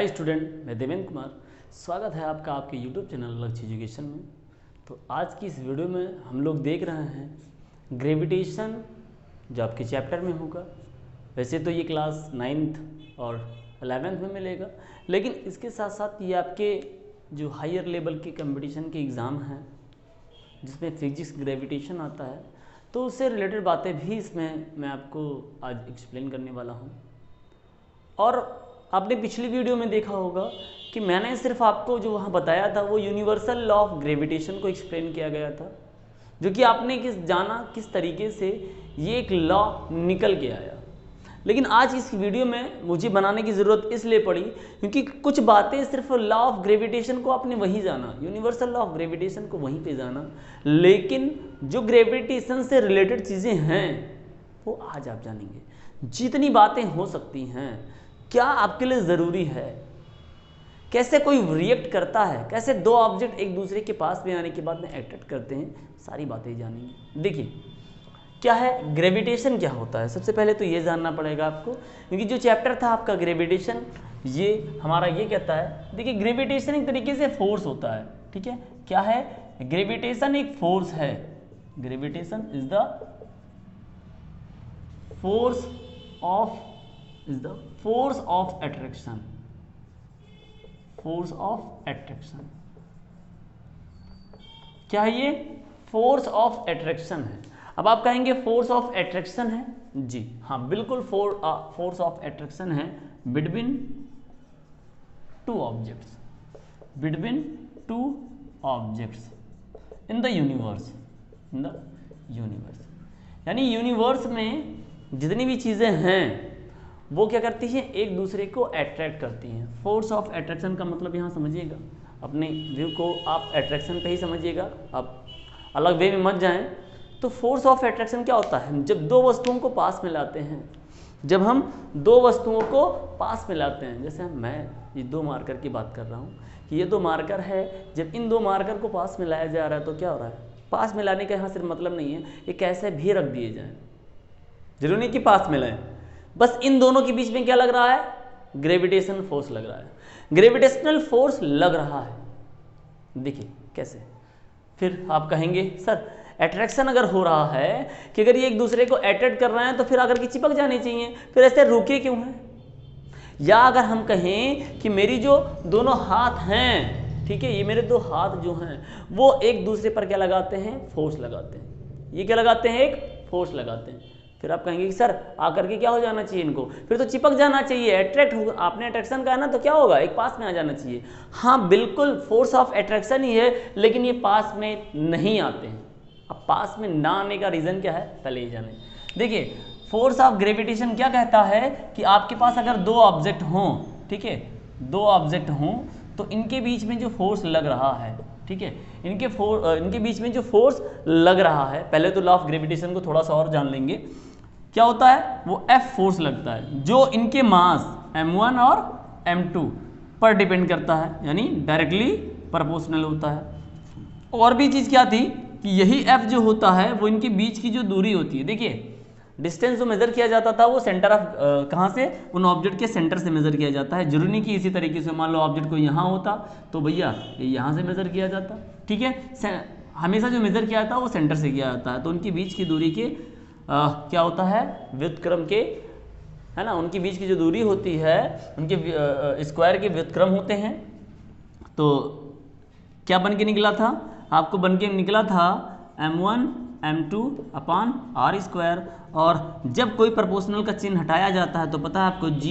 Hi student, मैं देवेंद्र कुमार। स्वागत है आपका आपके यूट्यूब चैनल लक्ष्य एजुकेशन में। तो आज की इस वीडियो में हम लोग देख रहे हैं ग्रेविटेशन, जो आपके चैप्टर में होगा। वैसे तो ये क्लास 9th और 11th में मिलेगा, लेकिन इसके साथ साथ ये आपके जो हायर लेवल के कंपटीशन के एग्ज़ाम हैं जिसमें फिजिक्स ग्रेविटेशन आता है, तो उससे रिलेटेड बातें भी इसमें मैं आपको आज एक्सप्लेन करने वाला हूँ। और आपने पिछली वीडियो में देखा होगा कि मैंने सिर्फ आपको जो वहाँ बताया था वो यूनिवर्सल लॉ ऑफ ग्रेविटेशन को एक्सप्लेन किया गया था, जो कि आपने जाना किस तरीके से ये एक लॉ निकल के आया। लेकिन आज इस वीडियो में मुझे बनाने की ज़रूरत इसलिए पड़ी क्योंकि कुछ बातें सिर्फ लॉ ऑफ ग्रेविटेशन को आपने वहीं जाना, यूनिवर्सल लॉ ऑफ ग्रेविटेशन को वहीं पे जाना, लेकिन जो ग्रेविटेशन से रिलेटेड चीज़ें हैं वो आज आप जानेंगे। जितनी बातें हो सकती हैं, क्या आपके लिए ज़रूरी है, कैसे कोई रिएक्ट करता है, कैसे दो ऑब्जेक्ट एक दूसरे के पास में आने के बाद में अट्रैक्ट करते हैं, सारी बातें जानेंगे। देखिए क्या है ग्रेविटेशन, क्या होता है। सबसे पहले तो ये जानना पड़ेगा आपको, क्योंकि जो चैप्टर था आपका ग्रेविटेशन, ये हमारा ये कहता है, देखिए ग्रेविटेशन एक तरीके से फोर्स होता है। ठीक है, क्या है ग्रेविटेशन? एक फोर्स है। Gravitation is the force of attraction. Force of attraction क्या है? ये फोर्स ऑफ अट्रैक्शन है। अब आप कहेंगे फोर्स ऑफ अट्रैक्शन है, जी हाँ बिल्कुल, फोर्स ऑफ अट्रैक्शन है between two objects, in the universe. यानी यूनिवर्स में जितनी भी चीजें हैं वो क्या करती हैं, एक दूसरे को अट्रैक्ट करती हैं। फोर्स ऑफ अट्रैक्शन का मतलब यहाँ समझिएगा, अपने व्यू को आप अट्रैक्शन पे ही समझिएगा, आप अलग वे में मत जाएं। तो फोर्स ऑफ अट्रैक्शन क्या होता है? जब दो वस्तुओं को पास में लाते हैं, जब हम दो वस्तुओं को पास में लाते हैं, जैसे मैं ये दो मार्कर की बात कर रहा हूँ कि ये दो मार्कर है, जब इन दो मार्कर को पास में लाया जा रहा है तो क्या हो रहा है? पास में लाने का यहाँ सिर्फ मतलब नहीं है ये कैसे भी रख दिए जाएँ, जरूरी नहीं कि पास में लाएं, बस इन दोनों के बीच में क्या लग रहा है? ग्रेविटेशन फोर्स लग रहा है, ग्रेविटेशनल फोर्स लग रहा है। देखिए कैसे। फिर आप कहेंगे सर अट्रैक्शन अगर हो रहा है कि अगर ये एक दूसरे को अट्रैक्ट कर रहे हैं तो फिर आकर के चिपक जाने चाहिए, फिर ऐसे रुके क्यों हैं? या अगर हम कहें कि मेरी जो दोनों हाथ हैं, ठीक है, ये मेरे दो हाथ जो हैं वो एक दूसरे पर क्या लगाते हैं? फोर्स लगाते हैं। ये क्या लगाते हैं? एक फोर्स लगाते हैं। फिर आप कहेंगे कि सर आकर के क्या हो जाना चाहिए इनको? फिर तो चिपक जाना चाहिए, अट्रैक्ट होगा। आपने अट्रैक्शन कहा ना, तो क्या होगा? एक पास में आ जाना चाहिए। हाँ बिल्कुल, फोर्स ऑफ अट्रैक्शन ही है, लेकिन ये पास में नहीं आते हैं। अब पास में ना आने का रीज़न क्या है, पहले ही जाने। देखिए फोर्स ऑफ ग्रेविटेशन क्या कहता है कि आपके पास अगर दो ऑब्जेक्ट हों, ठीक है, दो ऑब्जेक्ट हों तो इनके बीच में जो फोर्स लग रहा है, ठीक है, इनके बीच में जो फोर्स लग रहा है, पहले तो लॉ ऑफ ग्रेविटेशन को थोड़ा सा और जान लेंगे। क्या होता है? वो F फोर्स लगता है जो इनके मास m1 और m2 पर डिपेंड करता है, यानी डायरेक्टली प्रोपोर्शनल होता है। और भी चीज़ क्या थी कि यही F जो होता है वो इनके बीच की जो दूरी होती है। देखिए डिस्टेंस जो मेजर किया जाता था वो सेंटर ऑफ कहाँ से? उन ऑब्जेक्ट के सेंटर से मेजर किया जाता है। जरूरी नहीं कि इसी तरीके से, मान लो ऑब्जेक्ट को यहाँ होता तो भैया ये यहाँ से मेजर किया जाता, ठीक है। हमेशा जो मेजर किया जाता है वो सेंटर से किया जाता है। तो उनके बीच की दूरी के क्या होता है? व्युत्क्रम के, है ना, उनके बीच की जो दूरी होती है उनके स्क्वायर के व्युत्क्रम होते हैं। तो क्या बन के निकला था? आपको बन के निकला था m1 m2 अपान r स्क्वायर। और जब कोई प्रोपोर्शनल का चिन्ह हटाया जाता है तो पता है आपको g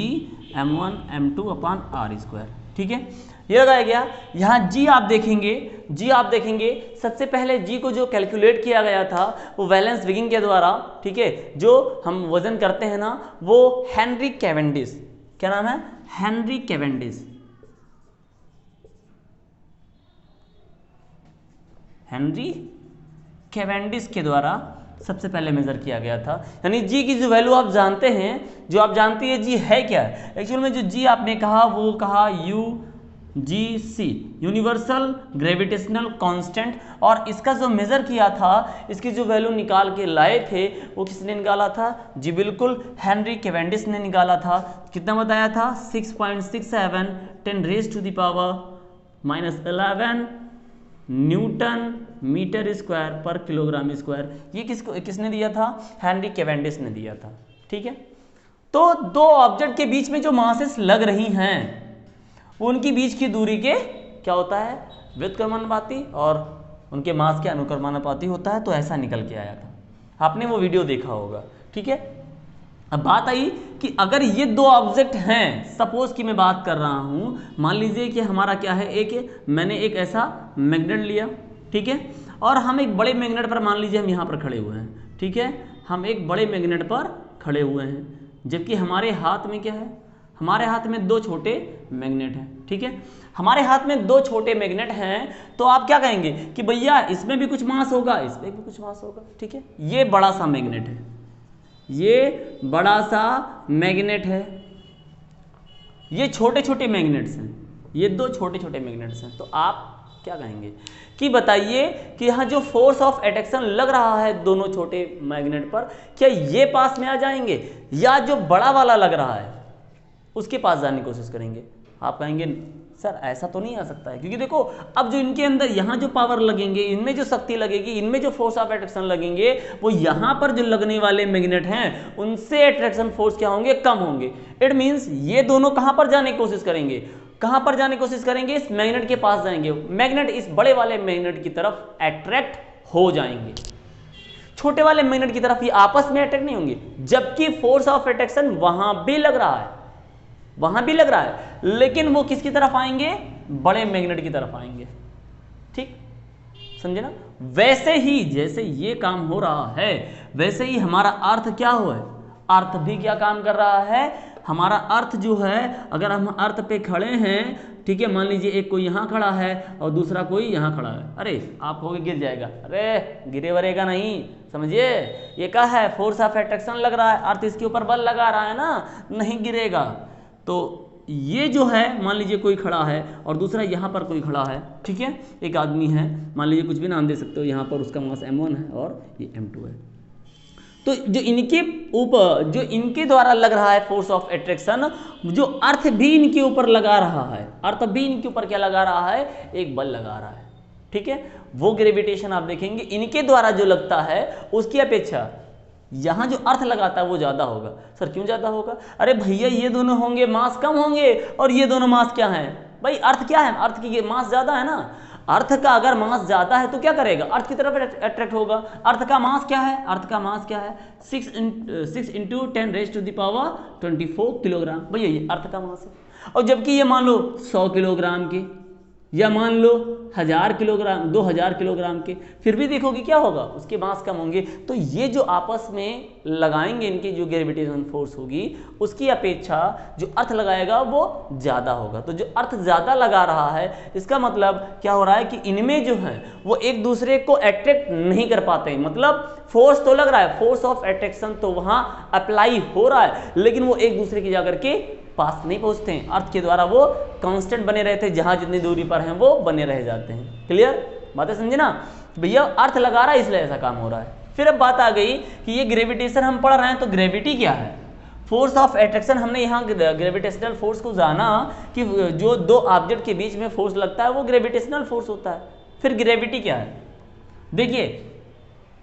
m1 m2 अपान r स्क्वायर, ठीक है, ये लगाया गया। यहाँ g आप देखेंगे, सबसे पहले g को जो कैलकुलेट किया गया था वो वैलेंस विगिंग के द्वारा, ठीक है, जो हम वजन करते हैं ना, वो हेनरी कैवेंडिश, क्या नाम है? हेनरी कैवेंडिश के द्वारा सबसे पहले मेजर किया गया था। यानी g की जो वैल्यू आप जानते हैं, जो आप जानती है g है क्या? एक्चुअल में जो g आपने कहा वो कहा u GC universal gravitational constant, और इसका जो मेजर किया था, इसकी जो वैल्यू निकाल के लाए थे वो किसने निकाला था? जी बिल्कुल हेनरी कैवेंडिश ने निकाला था। कितना बताया था? 6.67 10⁻⁻11 न्यूटन मीटर स्क्वायर पर किलोग्राम स्क्वायर। ये किसने दिया था? हेनरी कैवेंडिश ने दिया था। ठीक है, तो दो ऑब्जेक्ट के बीच में जो मासेस लग रही हैं उनकी बीच की दूरी के क्या होता है? व्युत्क्रमानुपाती, और उनके मास के अनुक्रमानुपाती होता है। तो ऐसा निकल के आया था, आपने वो वीडियो देखा होगा। ठीक है, अब बात आई कि अगर ये दो ऑब्जेक्ट हैं, सपोज कि मैं बात कर रहा हूं, मान लीजिए कि हमारा क्या है, मैंने एक ऐसा मैग्नेट लिया, ठीक है, और हम एक बड़े मैग्नेट पर, मान लीजिए हम यहाँ पर खड़े हुए हैं, ठीक है, हम एक बड़े मैग्नेट पर खड़े हुए हैं, जबकि हमारे हाथ में क्या है? हमारे हाथ में दो छोटे मैग्नेट हैं। ठीक है, हमारे हाथ में दो छोटे मैग्नेट हैं, तो आप क्या कहेंगे कि भैया इसमें भी कुछ मास होगा, इसमें भी कुछ मास होगा। ठीक है, ये बड़ा सा मैग्नेट है, ये बड़ा सा मैग्नेट है, ये छोटे छोटे मैग्नेट्स हैं, ये दो छोटे छोटे मैग्नेट्स हैं। तो आप क्या कहेंगे कि बताइए कि यहाँ जो फोर्स ऑफ अट्रैक्शन लग रहा है दोनों छोटे मैग्नेट पर, क्या ये पास में आ जाएंगे या जो बड़ा वाला लग रहा है उसके पास जाने की कोशिश करेंगे? आप कहेंगे सर ऐसा तो नहीं आ सकता है, क्योंकि देखो अब जो इनके अंदर यहाँ जो पावर लगेंगे, इनमें जो शक्ति लगेगी, इनमें जो फोर्स ऑफ अट्रैक्शन लगेंगे, वो यहाँ पर जो लगने वाले मैग्नेट हैं उनसे अट्रैक्शन फोर्स क्या होंगे? कम होंगे। इट मीन्स ये दोनों कहाँ पर जाने की कोशिश करेंगे? कहाँ पर जाने की कोशिश करेंगे? इस मैग्नेट के पास जाएंगे, मैग्नेट इस बड़े वाले मैग्नेट की तरफ अट्रैक्ट हो जाएंगे, छोटे वाले मैग्नेट की तरफ ये आपस में अट्रैक्ट नहीं होंगे, जबकि फोर्स ऑफ अट्रैक्शन वहां भी लग रहा है, वहां भी लग रहा है, लेकिन वो किसकी तरफ आएंगे? बड़े मैग्नेट की तरफ आएंगे। ठीक, समझे ना? वैसे ही जैसे ये काम हो रहा है, वैसे ही हमारा अर्थ क्या हो है? अर्थ भी क्या काम कर रहा है? हमारा अर्थ जो है, अगर हम अर्थ पे खड़े हैं, ठीक है, मान लीजिए एक कोई यहाँ खड़ा है और दूसरा कोई यहाँ खड़ा है, अरे आप कहोगे गिर जाएगा, अरे गिरे वरेगा नहीं, समझिए, ये क्या है? फोर्स ऑफ अट्रैक्शन लग रहा है, अर्थ इसके ऊपर बल लगा रहा है ना, नहीं गिरेगा। तो ये जो है, मान लीजिए कोई खड़ा है और दूसरा यहाँ पर कोई खड़ा है, ठीक है, एक आदमी है, मान लीजिए कुछ भी नाम दे सकते हो, यहाँ पर उसका मास m1 है और ये m2 है। तो जो इनके ऊपर, जो इनके द्वारा लग रहा है फोर्स ऑफ अट्रैक्शन, जो अर्थ भी इनके ऊपर लगा रहा है, अर्थ भी इनके ऊपर क्या लगा रहा है? एक बल लगा रहा है। ठीक है, वो ग्रेविटेशन आप देखेंगे इनके द्वारा जो लगता है उसकी अपेक्षा यहाँ जो अर्थ लगाता है वो ज़्यादा होगा। सर क्यों ज़्यादा होगा? अरे भैया ये दोनों होंगे मास कम होंगे, और ये दोनों मास क्या है भाई? अर्थ क्या है? अर्थ की मास ज़्यादा है ना। अर्थ का अगर मास ज़्यादा है तो क्या करेगा? अर्थ की तरफ अट्रैक्ट होगा। अर्थ का मास क्या है? अर्थ का मास क्या है? 6 × 10⁻24 किलोग्राम, भैया ये अर्थ का मास है। और जबकि ये मान लो 100 किलोग्राम के, या मान लो 1000 किलोग्राम, 2000 किलोग्राम के, फिर भी देखोगे क्या होगा? उसके मास कम होंगे। तो ये जो आपस में लगाएंगे, इनकी जो ग्रेविटेशन फोर्स होगी उसकी अपेक्षा जो अर्थ लगाएगा वो ज़्यादा होगा। तो जो अर्थ ज़्यादा लगा रहा है, इसका मतलब क्या हो रहा है कि इनमें जो है वो एक दूसरे को अट्रैक्ट नहीं कर पाते हैं। मतलब फोर्स तो लग रहा है, फोर्स ऑफ अट्रैक्शन तो वहाँ अप्लाई हो रहा है, लेकिन वो एक दूसरे की जाकर के पास नहीं पहुंचते हैं। अर्थ के द्वारा वो कांस्टेंट बने रहते हैं, जहां जितनी दूरी पर हैं वो बने रह जाते हैं। क्लियर बातें समझे ना? भैया अर्थ लगा रहा है इसलिए ऐसा काम हो रहा है। फिर अब बात आ गई कि ये ग्रेविटेशन हम पढ़ रहे हैं, तो ग्रेविटी क्या है? Force of attraction. हमने यहाँ ग्रेविटेशनल फोर्स को जाना कि जो दो ऑब्जेक्ट के बीच में फोर्स लगता है वो ग्रेविटेशनल फोर्स होता है। फिर ग्रेविटी क्या है? देखिए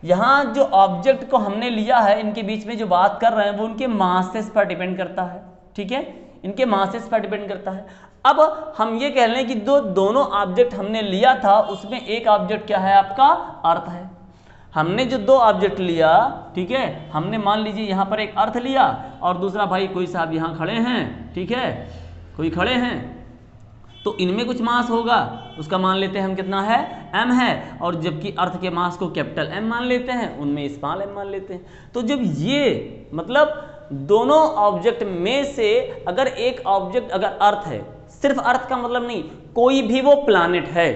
यहाँ जो ऑब्जेक्ट को हमने लिया है, इनके बीच में जो बात कर रहे हैं वो उनके मासेस पर डिपेंड करता है। ठीक है, इनके मासेस पर डिपेंड करता है। अब हम ये कह लें कि दोनों ऑब्जेक्ट हमने लिया था, उसमें एक ऑब्जेक्ट क्या है? आपका अर्थ है। हमने जो दो ऑब्जेक्ट लिया, ठीक है, हमने मान लीजिए यहाँ पर एक अर्थ लिया और दूसरा भाई कोई साहब यहाँ खड़े हैं, ठीक है, कोई खड़े हैं, तो इनमें कुछ मास होगा, उसका मान लेते हैं हम कितना है? m है। और जबकि अर्थ के मास को कैपिटल M मान लेते हैं, उनमें स्मॉल m मान लेते हैं। तो जब ये मतलब दोनों ऑब्जेक्ट में से अगर एक ऑब्जेक्ट अगर अर्थ है, सिर्फ अर्थ का मतलब नहीं, कोई भी वो प्लैनेट है,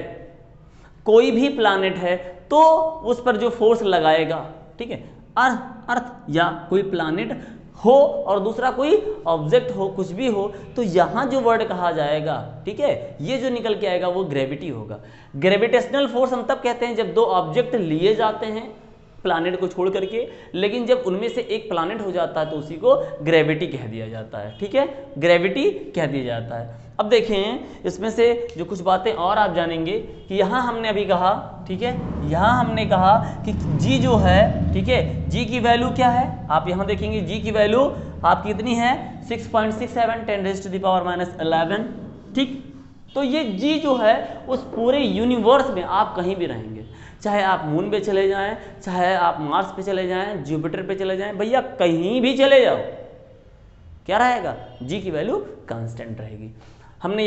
कोई भी प्लैनेट है, तो उस पर जो फोर्स लगाएगा, ठीक है, अर्थ या कोई प्लैनेट हो और दूसरा कोई ऑब्जेक्ट हो, कुछ भी हो, तो यहाँ जो वर्ड कहा जाएगा, ठीक है, ये जो निकल के आएगा वो ग्रेविटी होगा। ग्रेविटेशनल फोर्स हम तब कहते हैं जब दो ऑब्जेक्ट लिए जाते हैं प्लानेट को छोड़ करके, लेकिन जब उनमें से एक प्लानेट हो जाता है तो उसी को ग्रेविटी कह दिया जाता है, ठीक है, ग्रेविटी कह दिया जाता है। अब देखें इसमें से जो कुछ बातें और आप जानेंगे कि यहाँ हमने अभी कहा, ठीक है, यहाँ हमने कहा कि जी जो है, ठीक है, जी की वैल्यू क्या है, आप यहाँ देखेंगे जी की वैल्यू आपकी कितनी है 6.67 10⁻11, ठीक। तो ये जी जो है उस पूरे यूनिवर्स में आप कहीं भी रहेंगे, चाहे आप मून पे चले जाएं, चाहे आप मार्स पे चले जाएं, जुपिटर पे चले जाएं, भैया कहीं भी चले जाओ, क्या रहेगा, जी की वैल्यू कांस्टेंट रहेगी। हमने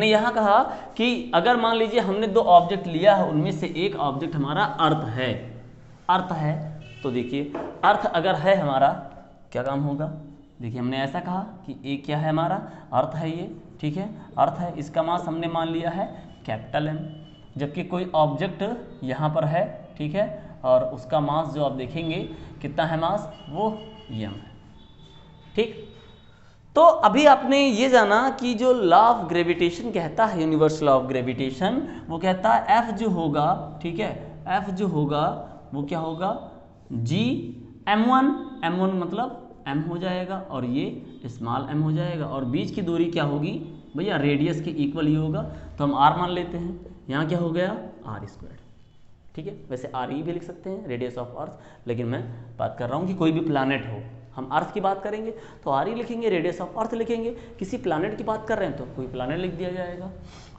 यहाँ कहा कि अगर मान लीजिए हमने दो ऑब्जेक्ट लिया है, उनमें से एक ऑब्जेक्ट हमारा अर्थ है, तो देखिए अर्थ अगर है हमारा, क्या काम होगा, देखिए हमने ऐसा कहा कि एक क्या है हमारा अर्थ है, ये ठीक है, अर्थ है, इसका मास हमने मान लिया है कैपिटल M, जबकि कोई ऑब्जेक्ट यहाँ पर है, ठीक है, और उसका मास जो आप देखेंगे कितना है मास, वो m है, ठीक। तो अभी आपने ये जाना कि जो लॉ ऑफ ग्रेविटेशन कहता है, यूनिवर्सल लॉ ऑफ ग्रेविटेशन, वो कहता है F जो होगा, ठीक है, F जो होगा वो क्या होगा, G m1 मतलब m हो जाएगा और ये स्मॉल m हो जाएगा, और बीच की दूरी क्या होगी भैया, रेडियस के इक्वल ही होगा, तो हम r मान लेते हैं, यहाँ क्या हो गया r², ठीक है। वैसे RE भी लिख सकते हैं, रेडियस ऑफ अर्थ, लेकिन मैं बात कर रहा हूँ कि कोई भी प्लानट हो, हम अर्थ की बात करेंगे तो RE लिखेंगे, रेडियस ऑफ अर्थ लिखेंगे, किसी प्लानट की बात कर रहे हैं तो कोई प्लानट लिख दिया जाएगा।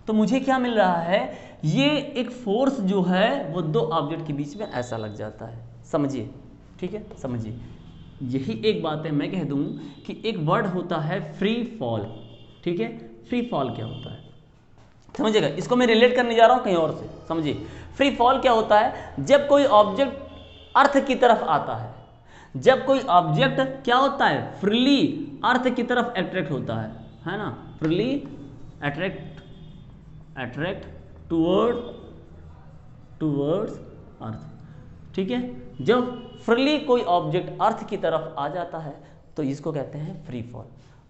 तो मुझे क्या मिल रहा है, ये एक फोर्स जो है वो दो ऑब्जेक्ट के बीच में ऐसा लग जाता है, समझिए, ठीक है, समझिए। यही एक बात है, मैं कह दूं कि एक वर्ड होता है फ्री फॉल, ठीक है, फ्री फॉल क्या होता है समझिएगा, इसको मैं रिलेट करने जा रहा हूं कहीं और से, समझिए। फ्री फॉल क्या होता है, जब कोई ऑब्जेक्ट अर्थ की तरफ आता है, जब कोई ऑब्जेक्ट क्या होता है, फ्रीली अर्थ की तरफ अट्रैक्ट होता है ना, फ्रीली अट्रैक्ट टूवर्ड्स अर्थ, ठीक है। जब फ्रीली कोई ऑब्जेक्ट अर्थ की तरफ आ जाता है तो इसको कहते हैं फ्री फॉल।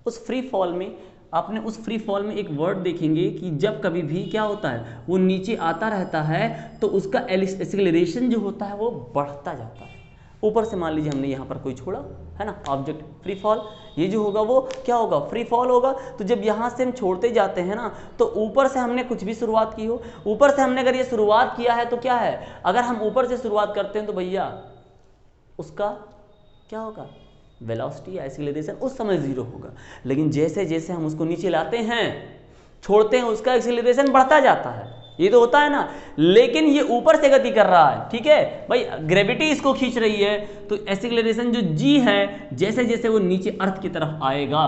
उस फ्री फॉल में आपने उस फ्री फॉल में एक वर्ड देखेंगे कि जब कभी भी क्या होता है, वो नीचे आता रहता है तो उसका एक्सेलरेशन जो होता है वो बढ़ता जाता है। ऊपर से मान लीजिए हमने यहाँ पर कोई छोड़ा है ना ऑब्जेक्ट, फ्री फॉल, ये जो होगा वो क्या होगा, फ्री फॉल होगा। तो जब यहाँ से हम छोड़ते जाते हैं ना, तो ऊपर से हमने कुछ भी शुरुआत की हो, ऊपर से हमने अगर ये शुरुआत किया है तो क्या है, अगर हम ऊपर से शुरुआत करते हैं तो भैया उसका क्या होगा, वेलोसिटी या एक्सीलरेशन उस समय 0 होगा। लेकिन जैसे जैसे हम उसको नीचे लाते हैं, छोड़ते हैं, उसका एक्सीलरेशन बढ़ता जाता है, ये तो होता है ना। लेकिन ये ऊपर से गति कर रहा है, ठीक है भाई, ग्रेविटी इसको खींच रही है, तो एक्सीलरेशन जो जी है, जैसे जैसे वो नीचे अर्थ की तरफ आएगा,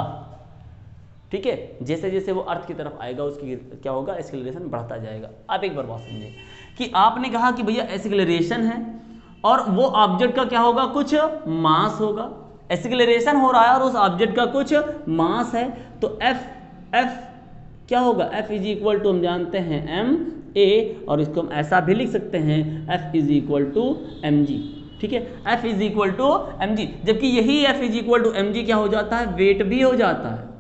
ठीक है, जैसे जैसे वो अर्थ की तरफ आएगा उसकी क्या होगा, एक्सीलरेशन बढ़ता जाएगा। आप एक बार बात समझिए कि आपने कहा कि भैया एक्सीलरेशन है और वो ऑब्जेक्ट का क्या होगा, कुछ मास होगा, एक्सीलरेशन हो रहा है और उस ऑब्जेक्ट का कुछ मास है, तो एफ क्या होगा, F इज इक्वल टू हम जानते हैं ma, और इसको हम ऐसा भी लिख सकते हैं F is equal to mg, ठीक है, F is equal to mg। जबकि यही F is equal to mg क्या हो जाता है, वेट भी हो जाता है,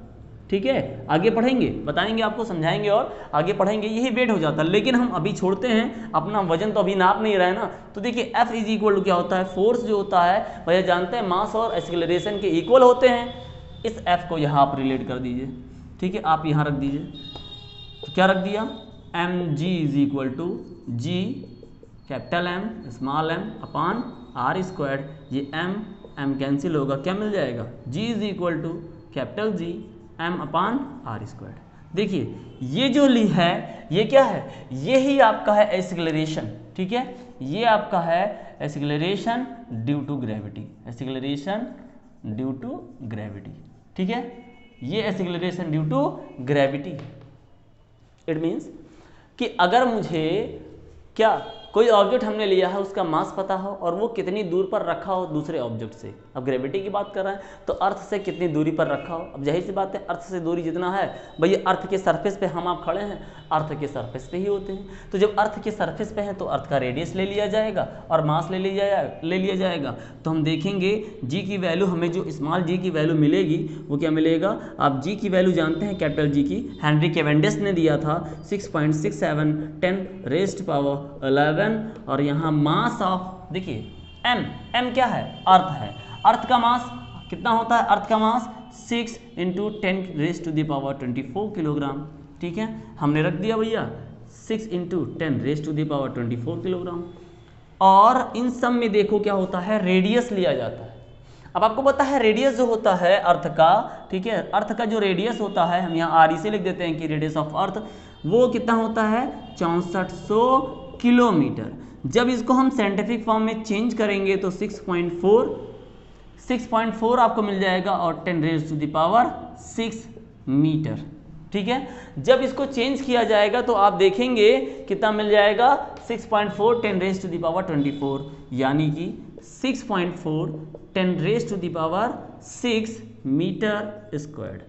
ठीक है, आगे पढ़ेंगे, बताएंगे आपको, समझाएंगे और आगे पढ़ेंगे, यही वेट हो जाता है। लेकिन हम अभी छोड़ते हैं, अपना वजन तो अभी नाप नहीं रहे ना। तो देखिए F इज इक्वल टू क्या होता है, फोर्स जो होता है भैया जानते हैं मास और एक्सीलरेशन के इक्वल होते हैं। इस F को यहाँ आप रिलेट कर दीजिए, ठीक है, आप यहाँ रख दीजिए, तो क्या रख दिया, mg is equal to G capital M small m upon r², ये m कैंसिल होगा, क्या मिल जाएगा, g is equal to capital G m upon r²। देखिए ये जो ली है ये क्या है, ये ही आपका है एक्सीलरेशन, ठीक है, ये आपका है acceleration due to gravity, acceleration due to gravity, ठीक है, ये acceleration due to gravity. It means कि अगर मुझे क्या कोई ऑब्जेक्ट हमने लिया है, उसका मास पता हो और वो कितनी दूर पर रखा हो दूसरे ऑब्जेक्ट से। अब ग्रेविटी की बात कर रहे हैं तो अर्थ से कितनी दूरी पर रखा हो। अब जाहिर सी बात है अर्थ से दूरी जितना है भैया, अर्थ के सरफेस पे हम आप खड़े हैं, अर्थ के सरफेस पे ही होते हैं। तो जब अर्थ के सरफेस पे हैं तो अर्थ का रेडियस ले लिया जाएगा और मास ले लिया जाएगा। तो हम देखेंगे जी की वैल्यू, हमें जो स्मॉल जी की वैल्यू मिलेगी वो क्या मिलेगा। आप जी की वैल्यू जानते हैं कैपिटल जी की, हेनरी कैवेंडिश ने दिया था 6.67 10 रेज़्ड पावर 11। और यहाँ मास ऑफ देखिए m क्या है, अर्थ है। अर्थ का मास कितना होता है, अर्थ का mass 6 × 10 raised to the power 24 kilogram. ठीक है, हमने रख दिया भैया 6 × 10 raised to the power 24 kilogram. और इन सब में देखो क्या होता है, रेडियस लिया जाता है। अब आपको पता है रेडियस जो होता है अर्थ का, ठीक है, अर्थ का जो रेडियस होता है, हम यहाँ RE से लिख देते हैं कि रेडियस ऑफ अर्थ वो कितना होता है 6400 किलोमीटर। जब इसको हम साइंटिफिक फॉर्म में चेंज करेंगे तो 6.4 आपको मिल जाएगा और 10 raised to the power 6 metre. ठीक है, जब इसको चेंज किया जाएगा तो आप देखेंगे कितना मिल जाएगा 6.4 10 रेज़्ड टू द पावर 24, यानी कि 6.4 10 raised to the power 6 metre squared.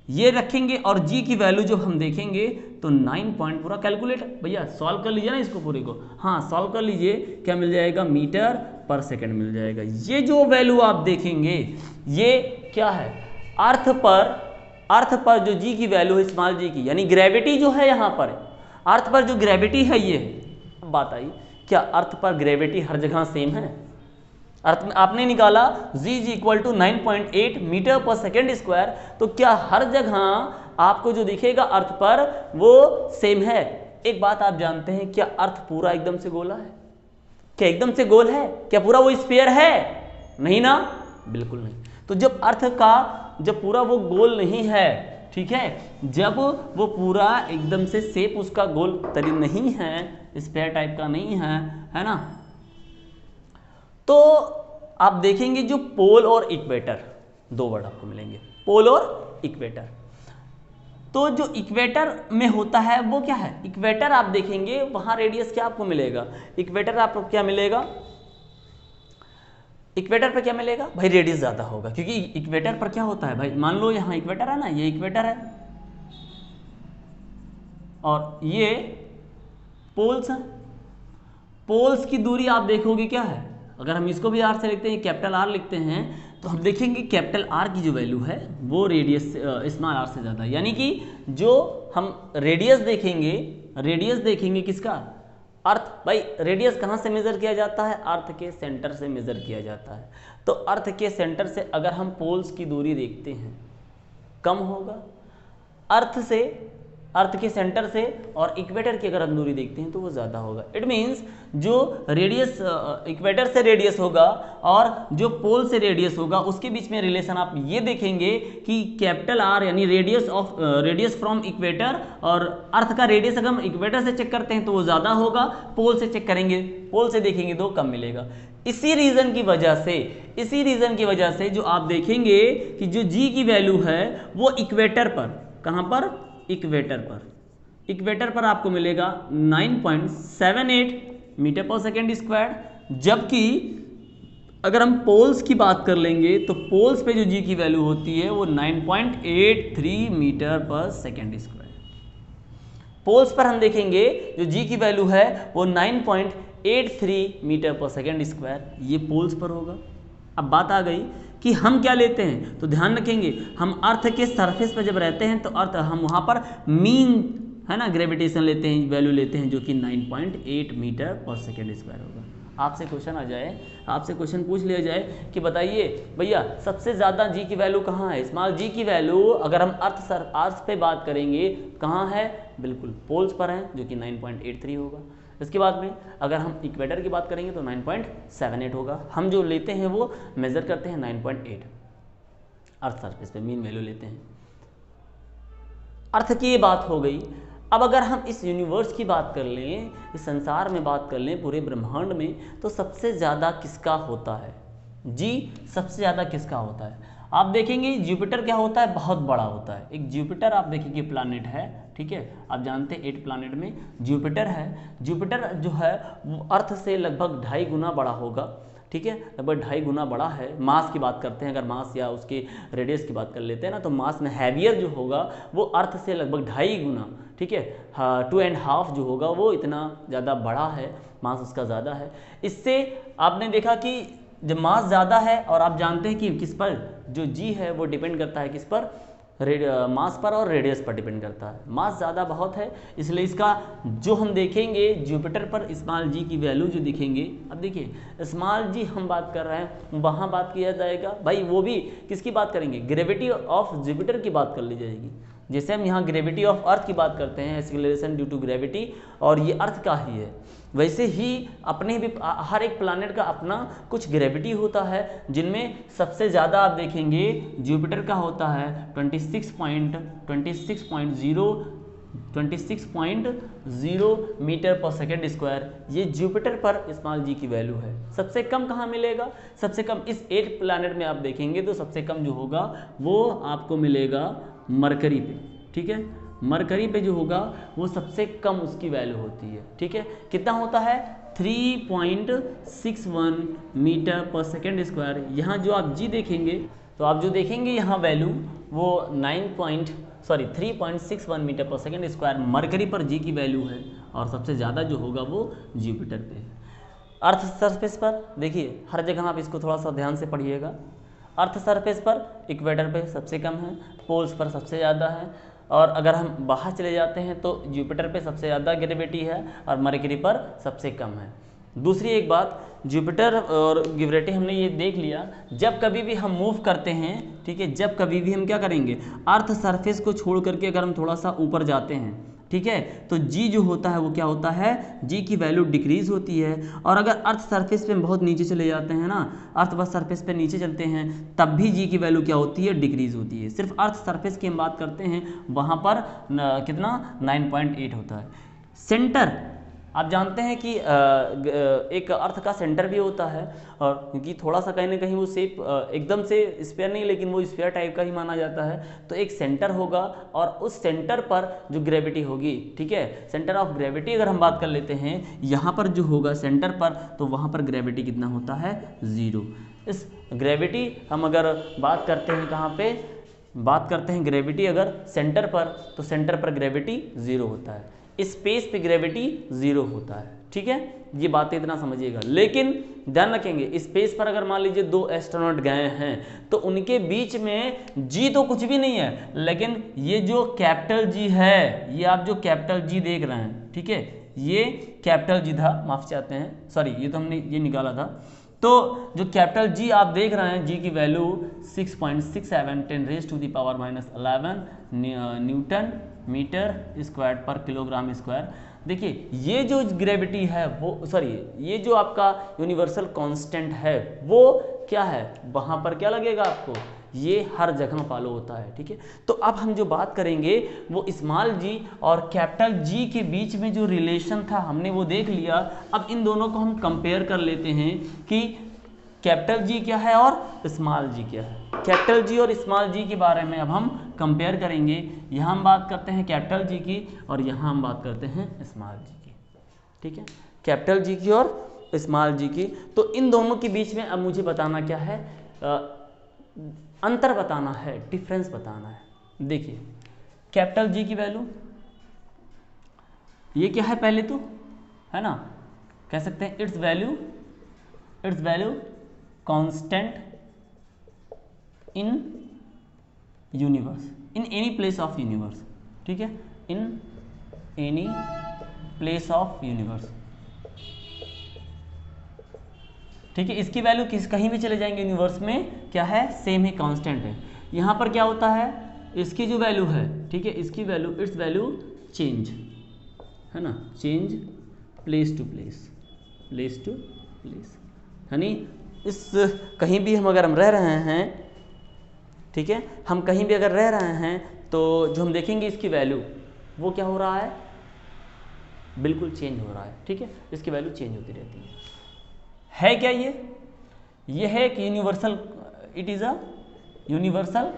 ये रखेंगे और जी की वैल्यू जो हम देखेंगे तो 9 पॉइंट, पूरा कैलकुलेट भैया सॉल्व कर लीजिए ना इसको पूरे को, हाँ सॉल्व कर लीजिए, क्या मिल जाएगा मीटर पर सेकंड मिल जाएगा। ये जो वैल्यू आप देखेंगे ये क्या है, अर्थ पर जो जी की वैल्यू है स्मॉल जी की, यानी ग्रेविटी जो है यहाँ पर अर्थ पर जो ग्रेविटी है ये। अब बात आई क्या अर्थ पर ग्रेविटी हर जगह सेम है। अर्थ में आपने निकाला जी इक्वल टू 9.8 मीटर पर सेकेंड स्क्वायर, तो क्या हर जगह आपको जो दिखेगा अर्थ पर वो सेम है। एक बात आप जानते हैं, क्या अर्थ पूरा एकदम से गोला है, क्या एकदम से गोल है, क्या पूरा वो स्फीयर है, नहीं ना, बिल्कुल नहीं। तो जब अर्थ का जब पूरा वो गोल नहीं है, ठीक है, जब वो पूरा एकदम से शेप उसका गोल तरी नहीं है, स्फीयर टाइप का नहीं है ना, तो आप देखेंगे जो पोल और इक्वेटर, दो वर्ड आपको मिलेंगे, पोल और इक्वेटर। तो जो इक्वेटर में होता है वो क्या है, इक्वेटर आप देखेंगे वहां रेडियस क्या आपको मिलेगा, इक्वेटर आपको क्या मिलेगा, इक्वेटर पर क्या मिलेगा भाई, रेडियस ज्यादा होगा, क्योंकि इक्वेटर पर क्या होता है भाई, मान लो यहाँ इक्वेटर है ना, ये इक्वेटर है और ये पोल्स हैं। पोल्स की दूरी आप देखोगे क्या है, अगर हम इसको भी आर से लिखते हैं, कैपिटल आर लिखते हैं, तो हम देखेंगे कैपिटल आर की जो वैल्यू है वो रेडियस स्मॉल आर से ज़्यादा, यानी कि जो हम रेडियस देखेंगे किसका, अर्थ। भाई रेडियस कहाँ से मेज़र किया जाता है, अर्थ के सेंटर से मेज़र किया जाता है। तो अर्थ के सेंटर से अगर हम पोल्स की दूरी देखते हैं कम होगा, अर्थ के सेंटर से, और इक्वेटर की अगर हम दूरी देखते हैं तो वो ज़्यादा होगा। इट मीन्स जो रेडियस इक्वेटर से रेडियस होगा और जो पोल से रेडियस होगा उसके बीच में रिलेशन आप ये देखेंगे कि कैपिटल आर यानी रेडियस फ्रॉम इक्वेटर, और अर्थ का रेडियस अगर हम इक्वेटर से चेक करते हैं तो वो ज़्यादा होगा, पोल से चेक करेंगे, पोल से देखेंगे तो कम मिलेगा। इसी रीज़न की वजह से जो आप देखेंगे कि जो जी की वैल्यू है वो इक्वेटर पर, कहाँ पर, इक्वेटर पर आपको मिलेगा 9.78 मीटर पर सेकेंड स्क्वायर, जबकि अगर हम पोल्स की बात कर लेंगे तो पोल्स पे जो जी की वैल्यू होती है वो 9.83 मीटर पर सेकेंड स्क्वायर। पोल्स पर हम देखेंगे जो जी की वैल्यू है वो 9.83 मीटर पर सेकेंड स्क्वायर, ये पोल्स पर होगा। अब बात आ गई कि हम क्या लेते हैं, तो ध्यान रखेंगे हम अर्थ के सरफेस पर जब रहते हैं तो अर्थ हम वहाँ पर मीन है ना ग्रेविटेशन लेते हैं, वैल्यू लेते हैं जो कि 9.8 मीटर पर सेकेंड स्क्वायर होगा। आपसे क्वेश्चन पूछ लिया जाए कि बताइए भैया सबसे ज़्यादा जी की वैल्यू कहाँ है, स्मॉल जी की वैल्यू अगर हम अर्थ पे बात करेंगे कहाँ है, बिल्कुल पोल्स पर है जो कि 9.83 होगा। इसके बाद में अगर हम इक्वेटर की बात करेंगे तो 9.78 होगा। हम जो लेते हैं वो मेज़र करते हैं 9.8 अर्थ सरफेस पे मीन वैल्यू लेते हैं। अर्थ की ये बात हो गई। अब अगर हम इस यूनिवर्स की बात कर लें, इस संसार में बात कर लें, पूरे ब्रह्मांड में, तो सबसे ज़्यादा किसका होता है जी, सबसे ज़्यादा किसका होता है। आप देखेंगे जुपिटर क्या होता है, बहुत बड़ा होता है। एक जुपिटर आप देखेंगे प्लानिट है, ठीक है, आप जानते हैं 8 प्लानिट में जुपिटर है। जुपिटर जो है वो अर्थ से लगभग 2.5 गुना बड़ा होगा, ठीक है, लगभग 2.5 गुना बड़ा है। मास की बात करते हैं, अगर मास या उसके रेडियस की बात कर लेते हैं ना, तो मास में हैवियर जो होगा वो अर्थ से लगभग 2.5 गुना, ठीक है, 2.5 जो होगा वो इतना ज़्यादा बड़ा है, मास उसका ज़्यादा है। इससे आपने देखा कि जब मास ज़्यादा है, और आप जानते हैं कि किस पर जो जी है वो डिपेंड करता है किस पर, मास पर और रेडियस पर डिपेंड करता है। मास ज़्यादा बहुत है, इसलिए इसका जो हम देखेंगे जुपिटर पर स्मॉल जी की वैल्यू जो दिखेंगे, अब देखिए स्मॉल जी हम बात कर रहे हैं, वहाँ बात किया जाएगा भाई, वो भी किसकी बात करेंगे, ग्रेविटी ऑफ जुपिटर की बात कर ली जाएगी। जैसे हम यहाँ ग्रेविटी ऑफ अर्थ की बात करते हैं, एक्सीलरेशन ड्यू टू ग्रेविटी, और ये अर्थ का ही है, वैसे ही अपने भी हर एक प्लैनेट का अपना कुछ ग्रेविटी होता है, जिनमें सबसे ज़्यादा आप देखेंगे जुपिटर का होता है 26.0 मीटर पर सेकेंड स्क्वायर। ये जुपिटर पर स्मॉल जी की वैल्यू है। सबसे कम कहाँ मिलेगा, सबसे कम इस 8 प्लैनेट में आप देखेंगे तो सबसे कम जो होगा वो आपको मिलेगा मरकरी पे, ठीक है, मरकरी पे जो होगा वो सबसे कम उसकी वैल्यू होती है, ठीक है, कितना होता है 3.61 मीटर पर सेकेंड स्क्वायर। यहाँ जो आप जी देखेंगे तो आप जो देखेंगे यहाँ वैल्यू वो 3.61 मीटर पर सेकेंड स्क्वायर मरकरी पर जी की वैल्यू है, और सबसे ज़्यादा जो होगा वो जुपिटर पे है। अर्थ सरफेस पर देखिए, हर जगह आप इसको थोड़ा सा ध्यान से पढ़िएगा। अर्थ सरफेस पर इक्वेटर पे सबसे कम है, पोल्स पर सबसे ज़्यादा है, और अगर हम बाहर चले जाते हैं तो जुपिटर पे सबसे ज़्यादा ग्रेविटी है और मरकरी पर सबसे कम है। दूसरी एक बात, जुपिटर और ग्रेविटी हमने ये देख लिया, जब कभी भी हम मूव करते हैं, ठीक है, जब कभी भी हम क्या करेंगे, अर्थ सरफेस को छोड़ करके अगर हम थोड़ा सा ऊपर जाते हैं, ठीक है, तो जी जो होता है वो क्या होता है, जी की वैल्यू डिक्रीज होती है। और अगर अर्थ सरफेस पे बहुत नीचे चले जाते हैं ना, अर्थ बस सरफेस पे नीचे चलते हैं, तब भी जी की वैल्यू क्या होती है, डिक्रीज होती है। सिर्फ अर्थ सरफेस की हम बात करते हैं, वहाँ पर कितना 9.8 होता है। सेंटर आप जानते हैं कि एक अर्थ का सेंटर भी होता है, और क्योंकि थोड़ा सा कहीं ना कहीं वो शेप एकदम से स्फीयर नहीं, लेकिन वो स्फीयर टाइप का ही माना जाता है, तो एक सेंटर होगा और उस सेंटर पर जो ग्रेविटी होगी, ठीक है, सेंटर ऑफ ग्रेविटी अगर हम बात कर लेते हैं यहाँ पर जो होगा सेंटर पर, तो वहाँ पर ग्रेविटी कितना होता है, 0। इस ग्रेविटी हम अगर बात करते हैं कहाँ पे, बात करते हैं ग्रेविटी अगर सेंटर पर, तो सेंटर पर ग्रेविटी 0 होता है, स्पेस पे ग्रेविटी 0 होता है, ठीक है, ये बातें इतना समझिएगा। लेकिन ध्यान रखेंगे, स्पेस पर अगर मान लीजिए 2 एस्ट्रोनॉट गए हैं तो उनके बीच में जी तो कुछ भी नहीं है, लेकिन ये जो कैपिटल जी है, ये आप जो कैपिटल जी देख रहे हैं, ठीक है, ये कैपिटल जी था, माफ चाहते हैं, सॉरी, ये तो हमने ये निकाला था, तो जो कैपिटल जी आप देख रहे हैं, जी की वैल्यू 6.67 10⁻⁻11 न्यूटन मीटर स्क्वायर पर किलोग्राम स्क्वायर। देखिए ये जो ग्रेविटी है वो, सॉरी, ये जो आपका यूनिवर्सल कांस्टेंट है वो क्या है, वहाँ पर क्या लगेगा आपको, ये हर जगह फॉलो होता है, ठीक है। तो अब हम जो बात करेंगे वो स्मॉल जी और कैपिटल जी के बीच में जो रिलेशन था हमने वो देख लिया। अब इन दोनों को हम कंपेयर कर लेते हैं कि कैपिटल जी क्या है और स्मॉल जी क्या है। कैपिटल जी और स्मॉल जी के बारे में अब हम कंपेयर करेंगे। यहाँ हम बात करते हैं कैपिटल जी की और यहाँ हम बात करते हैं स्मॉल जी की, ठीक है, कैपिटल जी की और स्मॉल जी की। तो इन दोनों के बीच में अब मुझे बताना क्या है, अंतर बताना है, डिफरेंस बताना है। देखिए कैपिटल जी की वैल्यू ये क्या है, पहले तो है ना, कह सकते हैं it's value constant in universe, in any place of universe, ठीक है, in any place of universe, ठीक है। इसकी वैल्यू कहीं भी चले जाएंगे यूनिवर्स में क्या है, सेम है, कांस्टेंट है। यहाँ पर क्या होता है, इसकी जो वैल्यू है, ठीक है, इसकी वैल्यू, इट्स वैल्यू चेंज, है ना, change place to place, place to place, यानी इस कहीं भी हम अगर हम रह रहे हैं, ठीक है, हम कहीं भी अगर रह रहे हैं तो जो हम देखेंगे इसकी वैल्यू वो क्या हो रहा है, बिल्कुल चेंज हो रहा है, ठीक है, इसकी वैल्यू चेंज होती रहती है क्या ये है कि universal, it is a universal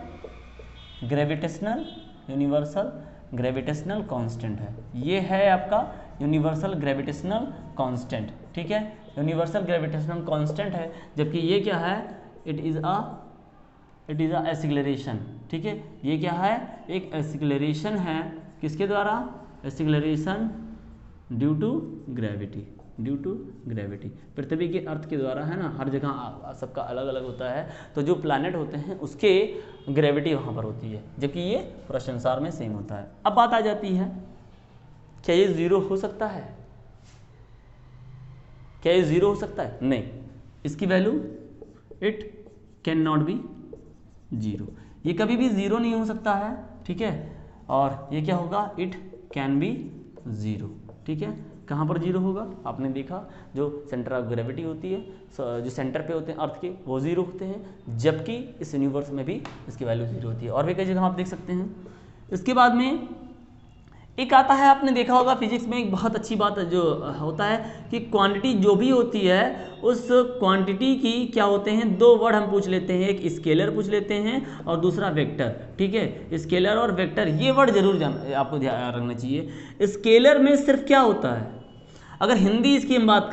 gravitational constant है। ये है आपका यूनिवर्सल ग्रेविटेशनल कांस्टेंट, ठीक है, यूनिवर्सल ग्रेविटेशनल कांस्टेंट है। जबकि ये क्या है, इट इज़ अ एक्सीलरेशन, ठीक है, ये क्या है, एक एक्सीलरेशन है, किसके द्वारा, एक्सीलरेशन ड्यू टू ग्रेविटी, पृथ्वी के अर्थ के द्वारा, है ना, हर जगह सबका अलग अलग होता है, तो जो प्लैनेट होते हैं उसके ग्रेविटी वहाँ पर होती है, जबकि ये पूरा संसार में सेम होता है। अब बात आ जाती है, क्या ये जीरो हो सकता है, क्या ये जीरो हो सकता है, नहीं, इसकी value it can not be zero, ये कभी भी जीरो नहीं हो सकता है, ठीक है, और ये क्या होगा, इट कैन बी जीरो, ठीक है। कहाँ पर जीरो होगा, आपने देखा जो सेंटर ऑफ ग्रेविटी होती है, जो सेंटर पे होते हैं अर्थ के, वो जीरो होते हैं, जबकि इस यूनिवर्स में भी इसकी वैल्यू जीरो होती है, और भी कई जगह आप देख सकते हैं। इसके बाद में एक आता है, आपने देखा होगा फिजिक्स में एक बहुत अच्छी बात जो होता है कि क्वांटिटी जो भी होती है उस क्वांटिटी की क्या होते हैं, दो वर्ड हम पूछ लेते हैं, एक स्केलर पूछ लेते हैं और दूसरा वेक्टर, ठीक है, स्केलर और वेक्टर, ये वर्ड जरूर आपको ध्यान रखना चाहिए। स्केलर में सिर्फ क्या होता है, अगर हिंदी इसकी हम बात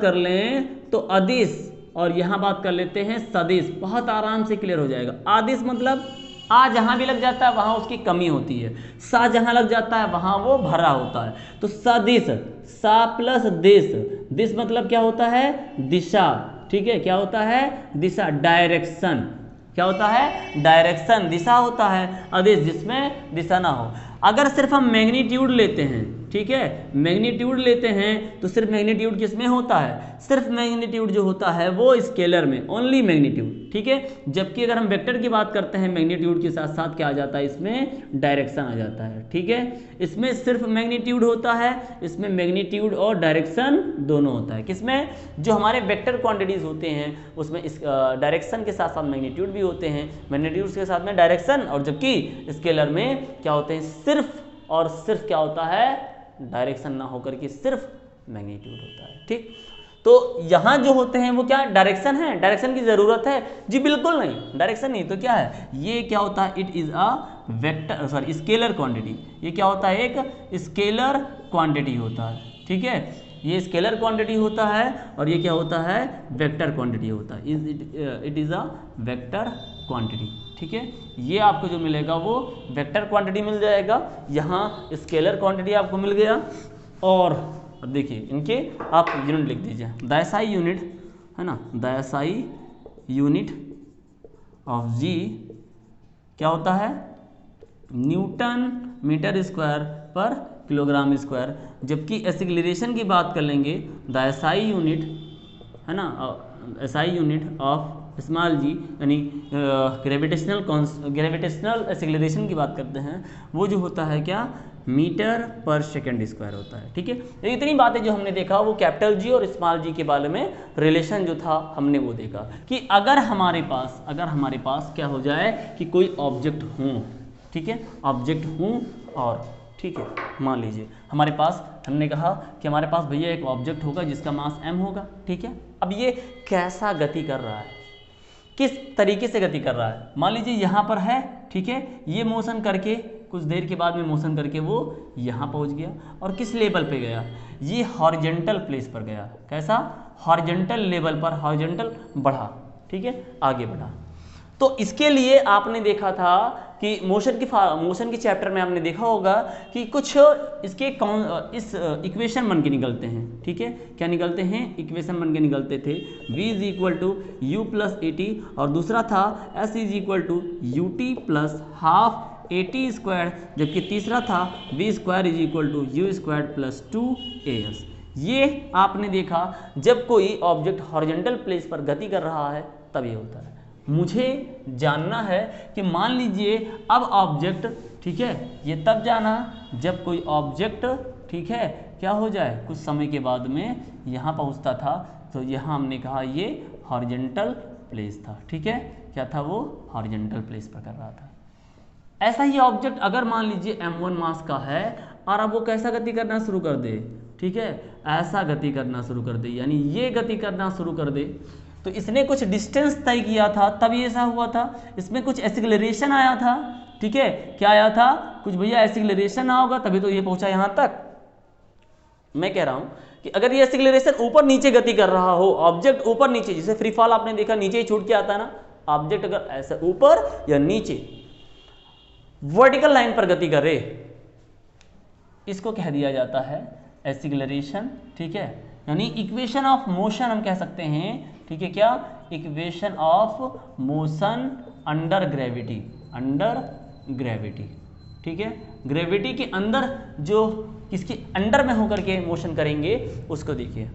कर लें तो अदिश, और यहाँ बात कर लेते हैं सदिश, बहुत आराम से क्लियर हो जाएगा। आदिश मतलब आ जहाँ भी लग जाता है वहाँ उसकी कमी होती है, सा जहाँ लग जाता है वहाँ वो भरा होता है, तो सदिश, सा प्लस दिश, दिश मतलब क्या होता है, दिशा, ठीक है, क्या होता है, दिशा, डायरेक्शन, क्या होता है, डायरेक्शन, दिशा होता है, अदिश जिसमें दिशा ना हो। अगर सिर्फ हम मैग्नीट्यूड लेते हैं, ठीक है, मैग्नीट्यूड लेते हैं तो सिर्फ मैग्नीट्यूड किस में होता है, सिर्फ मैग्नीट्यूड जो होता है वो स्केलर में, ओनली मैग्नीट्यूड, ठीक है। जबकि अगर हम वेक्टर की बात करते हैं मैग्नीट्यूड के साथ साथ क्या आ जाता है, इसमें डायरेक्शन आ जाता है, ठीक है। इसमें सिर्फ मैग्नीट्यूड होता है, इसमें मैग्नीट्यूड और डायरेक्शन दोनों होता है। किसमें, जो हमारे वेक्टर क्वांटिटीज होते हैं उसमें इस डायरेक्शन के साथ साथ मैग्नीट्यूड भी होते हैं, मैग्नीट्यूड के साथ में डायरेक्शन, और जबकि स्केलर में क्या होते हैं, सिर्फ और सिर्फ क्या होता है, डायरेक्शन ना होकर के सिर्फ मैग्नीट्यूड होता है, ठीक। तो यहां जो होते हैं वो क्या, डायरेक्शन है, डायरेक्शन की जरूरत है जी, बिल्कुल नहीं, डायरेक्शन नहीं तो क्या है, ये क्या होता है, it is a vector, sorry scalar quantity, ये क्या होता है, एक स्केलर क्वांटिटी होता है, ठीक है, ये स्केलर क्वांटिटी होता है, और ये क्या होता है, वेक्टर क्वांटिटी होता है, it is a vector quantity, ठीक है। ये आपको जो मिलेगा वो वेक्टर क्वांटिटी मिल जाएगा, यहाँ स्केलर क्वांटिटी आपको मिल गया। और देखिए इनके आप यूनिट लिख दीजिए, द SI यूनिट है ना, द SI यूनिट ऑफ जी क्या होता है, न्यूटन मीटर स्क्वायर पर किलोग्राम स्क्वायर। जबकि एक्सीलरेशन की बात कर लेंगे, द SI यूनिट है ना, SI यूनिट ऑफ स्मॉल जी, यानी ग्रेविटेशनल एक्सीलरेशन की बात करते हैं, वो जो होता है क्या, मीटर पर सेकंड स्क्वायर होता है, ठीक है। तो इतनी बातें जो हमने देखा वो कैपिटल जी और स्मॉल जी के बारे में रिलेशन जो था हमने वो देखा कि अगर हमारे पास क्या हो जाए कि कोई ऑब्जेक्ट हो, ठीक है, ऑब्जेक्ट हो, और ठीक है, मान लीजिए हमारे पास, हमने कहा कि हमारे पास भैया एक ऑब्जेक्ट होगा जिसका मास m होगा, ठीक है। अब ये कैसा गति कर रहा है, किस तरीके से गति कर रहा है, मान लीजिए यहाँ पर है, ठीक है, ये मोशन करके कुछ देर के बाद में मोशन करके वो यहाँ पहुँच गया, और किस लेवल पे गया, ये हॉरिजेंटल प्लेस पर गया, कैसा, हॉरिजेंटल लेवल पर, हॉरिजेंटल बढ़ा, ठीक है, आगे बढ़ा। तो इसके लिए आपने देखा था कि मोशन की चैप्टर में आपने देखा होगा कि कुछ इसके इस इक्वेशन बन के निकलते हैं, ठीक है, क्या निकलते हैं, इक्वेशन बन के निकलते थे, v is equal to u plus a t, और दूसरा था s is equal to U T plus half a t square, जबकि तीसरा था v square is equal to u square plus 2as। ये आपने देखा जब कोई ऑब्जेक्ट हॉरिजॉन्टल प्लेस पर गति कर रहा है तब ये होता है। मुझे जानना है कि मान लीजिए अब ऑब्जेक्ट, ठीक है, ये तब जाना जब कोई ऑब्जेक्ट, ठीक है, क्या हो जाए, कुछ समय के बाद में यहाँ पहुँचता था, तो यहाँ हमने कहा ये हॉरिजॉन्टल प्लेस था, ठीक है, क्या था वो, हॉरिजॉन्टल प्लेस पर कर रहा था। ऐसा ही ऑब्जेक्ट अगर मान लीजिए m1 मास का है और अब वो कैसा गति करना शुरू कर दे, ठीक है, ऐसा गति करना शुरू कर दे, यानी ये गति करना शुरू कर दे, तो इसने कुछ डिस्टेंस तय किया था तब ये ऐसा हुआ था, इसमें कुछ एक्सीलरेशन आया था, ठीक है, क्या आया था, कुछ भैया एक्सीलरेशन आया होगा तभी तो ये पहुंचा यहां तक। मैं कह रहा हूं कि अगर ये एक्सीलरेशन ऊपर नीचे गति कर रहा हो, ऑब्जेक्ट ऊपर नीचे, जैसे फ्री फॉल आपने देखा नीचे ही छूट के आता है ना, ऑब्जेक्ट अगर ऐसा ऊपर या नीचे वर्टिकल लाइन पर गति करे, इसको कह दिया जाता है एक्सीलरेशन, ठीक है, यानी इक्वेशन ऑफ मोशन हम कह सकते हैं, ठीक है, क्या, equation of motion under gravity, under gravity, ठीक है, ग्रेविटी के अंदर जो किसके अंडर में होकर के मोशन करेंगे उसको देखिए।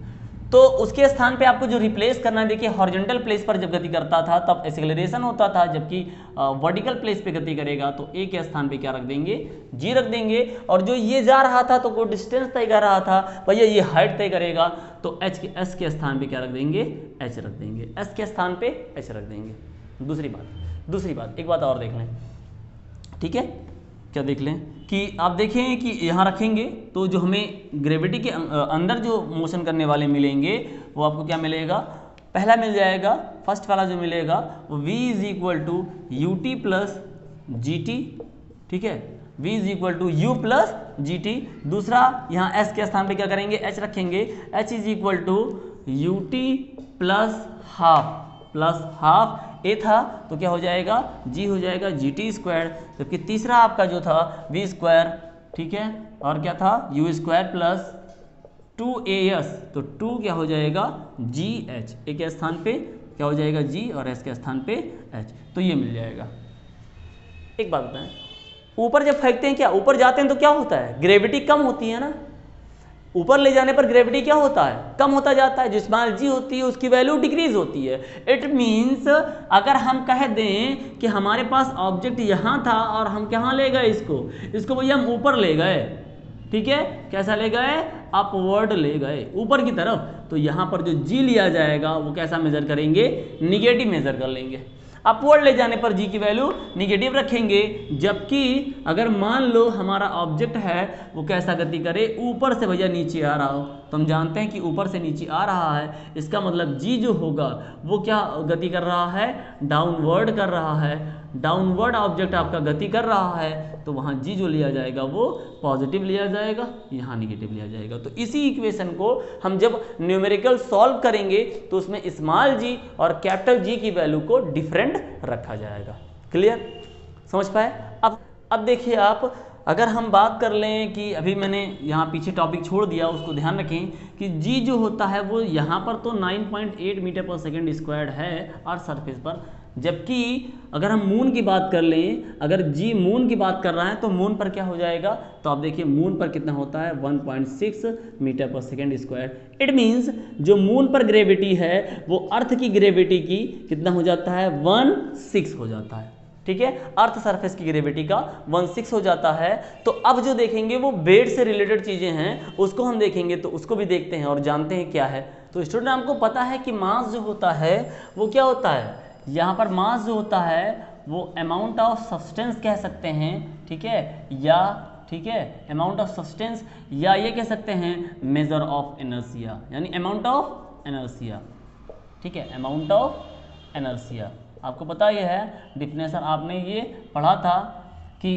तो उसके स्थान पे आपको जो रिप्लेस करना है, देखिए हॉरिजॉन्टल प्लेस पर जब गति करता था तब एक्सेलरेशन होता था, जबकि वर्टिकल प्लेस पे गति करेगा तो ए के स्थान पे क्या रख देंगे, जी रख देंगे। और जो ये जा रहा था तो कोई डिस्टेंस तय कर रहा था, भैया ये हाइट तय करेगा तो एस के स्थान पे क्या रख देंगे, एच रख देंगे, एस के स्थान पे एच रख देंगे। दूसरी बात एक बात और देख लें, ठीक है, क्या देख लें कि आप देखें कि यहाँ रखेंगे तो जो हमें ग्रेविटी के अंदर जो मोशन करने वाले मिलेंगे वो आपको क्या मिलेगा, पहला मिल जाएगा, फर्स्ट वाला जो मिलेगा वो v is equal to U T plus g t, ठीक है, v is equal to u plus g t. दूसरा यहाँ s के स्थान पे क्या करेंगे, h रखेंगे, h is equal to U T plus half A था तो क्या हो जाएगा, जी हो जाएगा जी टी स्क्वायर। जबकि तीसरा आपका जो था वी स्क्वायर, ठीक है, और क्या था यू स्क्वायर प्लस 2as, तो 2 क्या हो जाएगा जी एच, ए के स्थान पे क्या हो जाएगा जी और एस के स्थान पे एच, तो ये मिल जाएगा। एक बात बताएं, ऊपर जब फेंकते हैं क्या, ऊपर जाते हैं तो क्या होता है, ग्रेविटी कम होती है ना, ऊपर ले जाने पर ग्रेविटी क्या होता है, कम होता जाता है, जो स्मॉल जी होती है उसकी वैल्यू डिक्रीज होती है। इट मीन्स अगर हम कह दें कि हमारे पास ऑब्जेक्ट यहाँ था और हम कहाँ ले गए इसको भैया हम ऊपर ले गए, ठीक है, कैसा ले गए, अपवर्ड ले गए ऊपर की तरफ, तो यहाँ पर जो जी लिया जाएगा वो कैसा मेजर करेंगे, निगेटिव मेजर कर लेंगे। अपवर्ड ले जाने पर जी की वैल्यू निगेटिव रखेंगे, जबकि अगर मान लो हमारा ऑब्जेक्ट है वो कैसा गति करे, ऊपर से भैया नीचे आ रहा हो, तो हम जानते हैं कि ऊपर से नीचे आ रहा है, इसका मतलब जी जो होगा वो क्या गति कर रहा है, डाउनवर्ड कर रहा है, डाउनवर्ड ऑब्जेक्ट आपका गति कर रहा है, तो वहाँ जी जो लिया जाएगा वो पॉजिटिव लिया जाएगा, यहाँ निगेटिव लिया जाएगा। तो इसी इक्वेशन को हम जब न्यूमेरिकल सॉल्व करेंगे तो उसमें स्मॉल जी और कैपिटल जी की वैल्यू को डिफरेंट रखा जाएगा। क्लियर, समझ पाए? अब देखिए आप, अगर हम बात कर लें कि अभी मैंने यहाँ पीछे टॉपिक छोड़ दिया, उसको ध्यान रखें कि जी जो होता है वो यहाँ पर तो 9.8 मीटर पर सेकेंड स्क्वायर्ड है अर्थ सरफेस पर, जबकि अगर हम मून की बात कर लें, अगर जी मून की बात कर रहा है तो मून पर क्या हो जाएगा, तो आप देखिए मून पर कितना होता है 1.6 मीटर पर सेकेंड स्क्वायर। इट मीन्स जो मून पर ग्रेविटी है वो अर्थ की ग्रेविटी की कितना हो जाता है, 1/6 हो जाता है, ठीक है, अर्थ सरफेस की ग्रेविटी का 1/6 हो जाता है। तो अब जो देखेंगे वो वेट से रिलेटेड चीजें हैं, उसको हम देखेंगे, तो उसको भी देखते हैं और जानते हैं क्या है। तो स्टूडेंट हमको पता है कि मास जो होता है वो क्या होता है, यहाँ पर मास जो होता है वो अमाउंट ऑफ सब्सटेंस कह सकते हैं, ठीक है, या ठीक है अमाउंट ऑफ सब्सटेंस, या ये कह सकते हैं मेजर ऑफ इनर्शिया, यानी अमाउंट ऑफ इनर्शिया, ठीक है, अमाउंट ऑफ इनर्शिया। आपको पता ये है डिफिनेशन, आपने ये पढ़ा था कि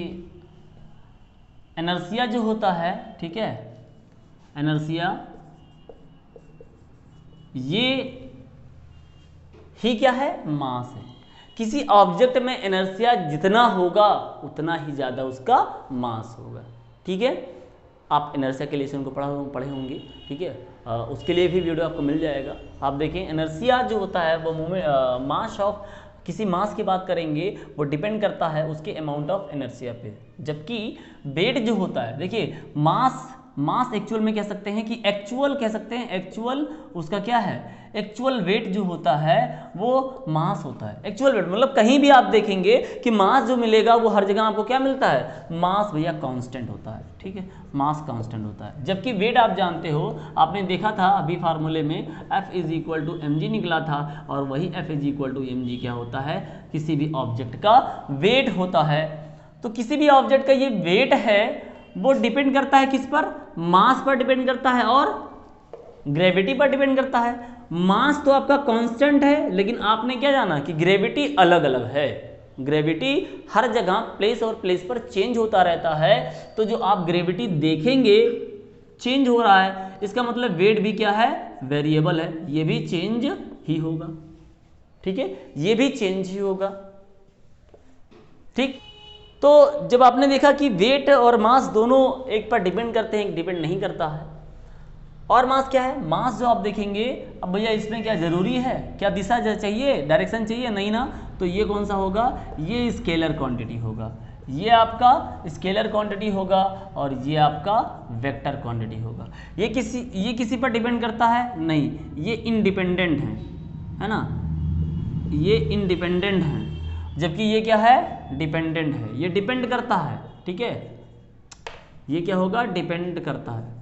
इनर्शिया जो होता है, ठीक है, इनर्शिया ये ही क्या है, मास है। किसी ऑब्जेक्ट में इनर्शिया जितना होगा उतना ही ज़्यादा उसका मास होगा, ठीक है। आप इनर्शिया के लेसन को पढ़े होंगे, ठीक है, उसके लिए भी वीडियो आपको मिल जाएगा। आप देखें इनर्शिया जो होता है वो मूवमेंट मास ऑफ, किसी मास की बात करेंगे वो डिपेंड करता है उसके अमाउंट ऑफ इनर्शिया पे, जबकि वेट जो होता है, देखिए मास एक्चुअल में कह सकते हैं कि एक्चुअल कह सकते हैं, एक्चुअल उसका क्या है, एक्चुअल वेट जो होता है वो मास होता है। एक्चुअल वेट मतलब कहीं भी आप देखेंगे कि मास जो मिलेगा वो हर जगह आपको क्या मिलता है, मास भैया कांस्टेंट होता है, ठीक है, मास कांस्टेंट होता है। जबकि वेट आप जानते हो, आपने देखा था अभी फार्मूले में F is equal to mg निकला था, और वही F is equal to mg क्या होता है, किसी भी ऑब्जेक्ट का वेट होता है। तो किसी भी ऑब्जेक्ट का ये वेट है वो डिपेंड करता है किस पर, मास पर डिपेंड करता है और ग्रेविटी पर डिपेंड करता है। मास तो आपका कांस्टेंट है, लेकिन आपने क्या जाना कि ग्रेविटी अलग अलग है। ग्रेविटी हर जगह प्लेस और प्लेस पर चेंज होता रहता है, तो जो आप ग्रेविटी देखेंगे चेंज हो रहा है, इसका मतलब वेट भी क्या है, वेरिएबल है, ये भी चेंज ही होगा। ठीक है, ये भी चेंज ही होगा। ठीक, तो जब आपने देखा कि वेट और मास दोनों एक पर डिपेंड करते हैं, एक डिपेंड नहीं करता है। और मास क्या है, मास जो आप देखेंगे, अब भैया इसमें क्या जरूरी है, क्या दिशा चाहिए, डायरेक्शन चाहिए, नहीं ना, तो ये कौन सा होगा, ये स्केलर क्वांटिटी होगा, ये आपका स्केलर क्वांटिटी होगा और ये आपका वेक्टर क्वांटिटी होगा। ये किसी पर डिपेंड करता है, नहीं, ये इंडिपेंडेंट है ना, ये इंडिपेंडेंट है, जबकि ये क्या है, डिपेंडेंट है, ये डिपेंड करता है। ठीक है, ये क्या होगा, डिपेंड करता है।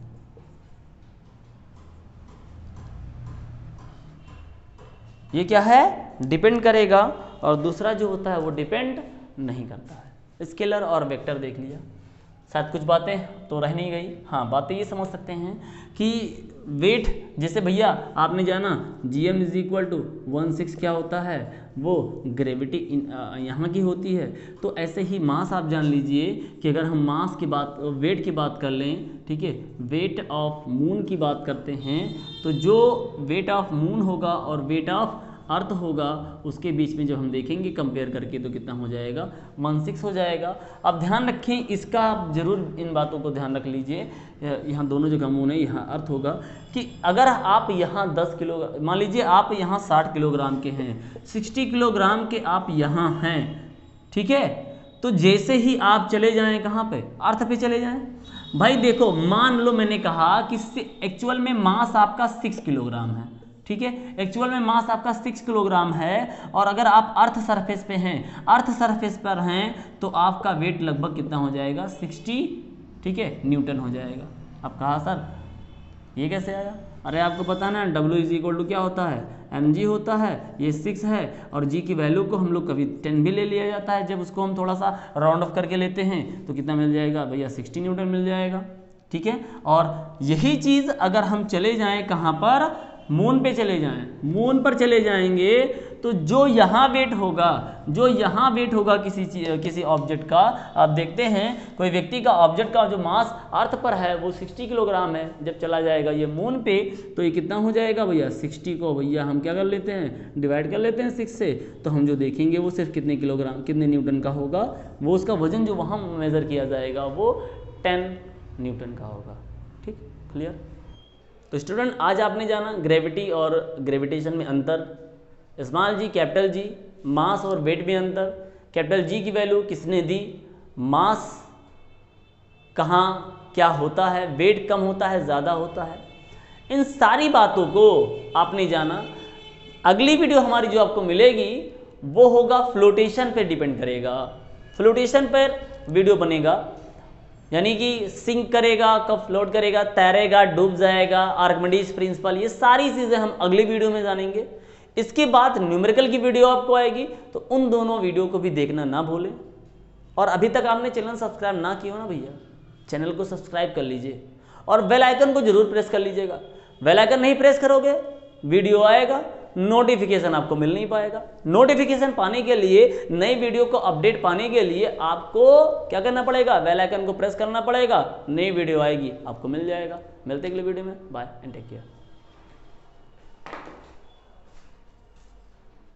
ये क्या है, डिपेंड करेगा, और दूसरा जो होता है वो डिपेंड नहीं करता है। स्केलर और वेक्टर देख लिया, शायद कुछ बातें तो रह नहीं गई। हाँ, बातें ये समझ सकते हैं कि वेट, जैसे भैया आपने जाना GM इज इक्वल टू 1/6 क्या होता है, वो ग्रेविटी यहाँ की होती है। तो ऐसे ही मास आप जान लीजिए कि अगर हम मास की बात, वेट की बात कर लें, ठीक है, वेट ऑफ मून की बात करते हैं, तो जो वेट ऑफ मून होगा और वेट ऑफ अर्थ होगा, उसके बीच में जब हम देखेंगे कंपेयर करके, तो कितना हो जाएगा, 1/6 हो जाएगा। अब ध्यान रखें इसका, आप जरूर इन बातों को ध्यान रख लीजिए। यहाँ दोनों जगह मून है, यहाँ अर्थ होगा कि अगर आप यहाँ 10 किलो, मान लीजिए आप यहाँ 60 किलोग्राम के हैं, 60 किलोग्राम के आप यहाँ हैं, ठीक है, तो जैसे ही आप चले जाएं कहाँ पे, अर्थ पे चले जाएं। भाई देखो, मान लो मैंने कहा कि एक्चुअल में मास आपका 6 किलोग्राम है, ठीक है, एक्चुअल में मास आपका 6 किलोग्राम है, और अगर आप अर्थ सरफेस पे हैं, अर्थ सरफेस पर हैं, तो आपका वेट लगभग कितना हो जाएगा, 60, ठीक है, न्यूटन हो जाएगा। अब कहा सर ये कैसे आया, अरे आपको पता ना W इज इक्वल टू क्या होता है, mg होता है, ये 6 है, और g की वैल्यू को हम लोग कभी 10 भी ले लिया जाता है, जब उसको हम थोड़ा सा राउंड ऑफ करके लेते हैं तो कितना मिल जाएगा भैया, 60 न्यूटन मिल जाएगा। ठीक है, और यही चीज़ अगर हम चले जाएं कहाँ पर, मून पे चले जाएं, मून पर चले जाएंगे, तो जो यहाँ वेट होगा, जो यहाँ वेट होगा किसी ऑब्जेक्ट का, आप देखते हैं कोई व्यक्ति का ऑब्जेक्ट का जो मास अर्थ पर है वो 60 किलोग्राम है, जब चला जाएगा ये मून पे, तो ये कितना हो जाएगा भैया, 60 को भैया हम क्या कर लेते हैं, डिवाइड कर लेते हैं 6 से, तो हम जो देखेंगे वो सिर्फ कितने किलोग्राम, कितने न्यूटन का होगा, वो उसका वजन जो वहाँ मेज़र किया जाएगा वो 10 न्यूटन का होगा। ठीक, क्लियर। तो स्टूडेंट, आज आपने जाना ग्रेविटी और ग्रेविटेशन में अंतर, स्मॉल जी कैपिटल जी, मास और वेट में अंतर, कैपिटल जी की वैल्यू किसने दी, मास कहाँ क्या होता है, वेट कम होता है ज़्यादा होता है, इन सारी बातों को आपने जाना। अगली वीडियो हमारी जो आपको मिलेगी वो होगा फ्लोटेशन पे डिपेंड करेगा, फ्लोटेशन पर वीडियो बनेगा, यानी कि सिंक करेगा, कब फ्लोट करेगा, तैरेगा, डूब जाएगा, आर्किमिडीज प्रिंसिपल, ये सारी चीज़ें हम अगली वीडियो में जानेंगे। इसके बाद न्यूमेरिकल की वीडियो आपको आएगी, तो उन दोनों वीडियो को भी देखना ना भूलें। और अभी तक आपने चैनल सब्सक्राइब ना किया हो ना भैया, चैनल को सब्सक्राइब कर लीजिए और बेल आइकन को जरूर प्रेस कर लीजिएगा। बेल आइकन नहीं प्रेस करोगे, वीडियो आएगा, नोटिफिकेशन आपको मिल नहीं पाएगा। नोटिफिकेशन पाने के लिए, नई वीडियो को अपडेट पाने के लिए आपको क्या करना पड़ेगा, बेल आइकन को प्रेस करना पड़ेगा, नई वीडियो आएगी आपको मिल जाएगा। मिलते हैं अगले वीडियो में, बाय एंड टेक केयर।